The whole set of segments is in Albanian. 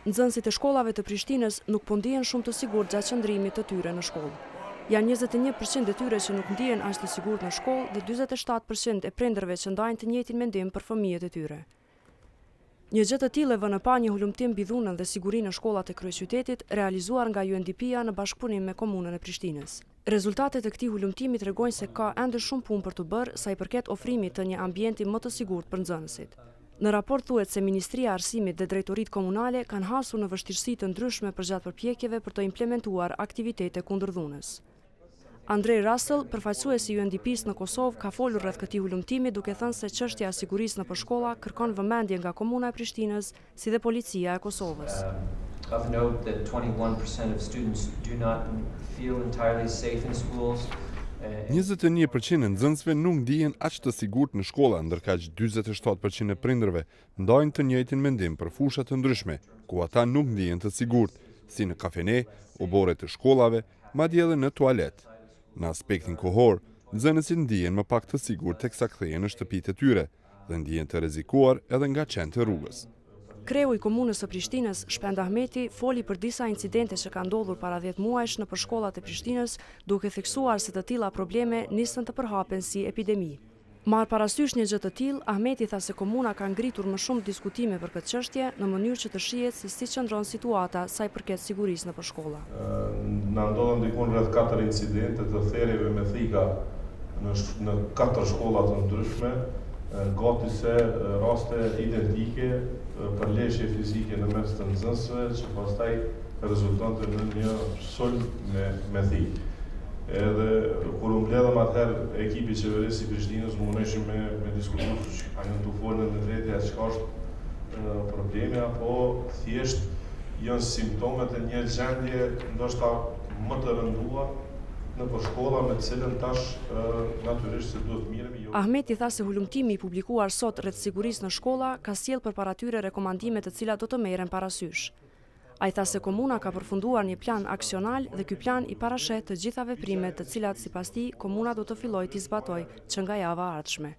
Nxënësit e shkollave të Prishtinës nuk po ndihen shumë të sigurt gjatë qëndrimit të tyre në shkollë. Janë 21% e tyre që nuk ndihen aq të sigurt në shkollë dhe 47% e prindërve që ndajnë të njëjtin mendim për fëmijët e tyre. Një gjë të tillë e vënë pa një hulumtim mbi dhunën dhe sigurinë në shkollat e kryeqytetit, realizuar nga UNDP-ja në bashkëpunim me komunën e Prishtinës. Rezultatet e këtij hulumtimi tregojnë se ka ende shumë punë për të bërë sa i përket ofrimit të një ambienti më të sigurt për nxënësit. Në raport thuhet se Ministria e Arsimit dhe drejtoritë komunale kanë hasur në vështirësi të ndryshme përgjatë përpjekjeve për të implementuar aktivitete kundër dhunës. Andrej Russell, përfaqësuesi i UNDP-s në Kosovë, ka folur rreth këtij hulumtimi duke thënë se çështja e sigurisë nëpër shkolla kërkon vëmendje nga komuna e Prishtinës si dhe policia e Kosovës. Of note that 21% of students do not feel entirely safe in schools. 21% e nxënësve nuk ndihen aq të sigurt në shkolla, ndërkaq 47% e prindërve ndajnë të njëjtin mendim për fusha të ndryshme, ku ata nuk ndihen të sigurt, si në kafene, obore të shkollave, madje edhe në tualet. Në aspektin kohor, nxënësit ndihen më pak të sigurt teksa kthehen në shtëpitë e tyre dhe ndihen të rrezikuar edhe nga qenë të rrugës. Kreu i komunës së Prishtinës, Shpend Ahmeti, foli për disa incidente që kanë ndodhur para 10 muajsh nëpër shkollat e Prishtinës, duke theksuar se të tilla probleme nisën të përhapen si epidemi. Marr parasysh një gjë të tillë, Ahmeti tha se komuna ka ngritur më shumë diskutime për këtë çështje në mënyrë që të shihet se si qëndron situata sa i përket sigurisë nëpër shkolla. Na ndodhen diku rreth 4 incidente të therrjeve me thika në 4 shkolla të ndryshme, gati se raste identike për leshje fizike në mes të nxënësve që pastaj rezultonte në një sulm me thikë. Edhe kur u mbledhëm atëherë ekipi qeverisë i Prishtinës, mundeshim me diskutuar a janë të folën në drejtë çka është problemi apo thjesht janë simptomet e një gjendje ndoshta më të rënduar në për shkolla me të cilën tash natyrisht se duhet miremi. Ahmeti tha se hulumtimi i publikuar sot rreth sigurisë në shkolla ka sjellë përpara tyre rekomandime të cilat do të merren parasysh. Ai tha se komuna ka përfunduar një plan aksional dhe ky plan i parashet të gjitha veprimet të cilat sipas tij komuna do të fillojë t'i zbatojë që nga java e ardhshme.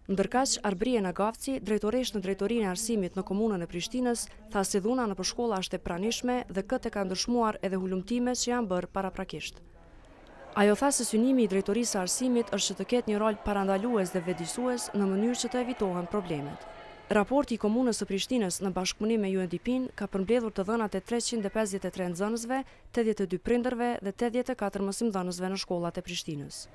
Ndërkaq, Arbrie Nagavci, drejtoresh në Drejtorinë e Arsimit në komunën e Prishtinës, tha se dhuna nëpër shkolla është e pranishme dhe këtë ka ndëshmuar edhe hulumtimet që janë bërë paraprakisht. Ajo tha se synimi i Drejtorisë së Arsimit është që të ketë një rol parandalues dhe vetëdijsues në mënyrë që të evitohen problemet. Raporti i komunës së Prishtinës në bashkëpunim me UNDP-n ka përmbledhur të dhënat e 353 nxënësve, 82 prindërve dhe 84 mësimdhënësve në shkollat e Prishtinës.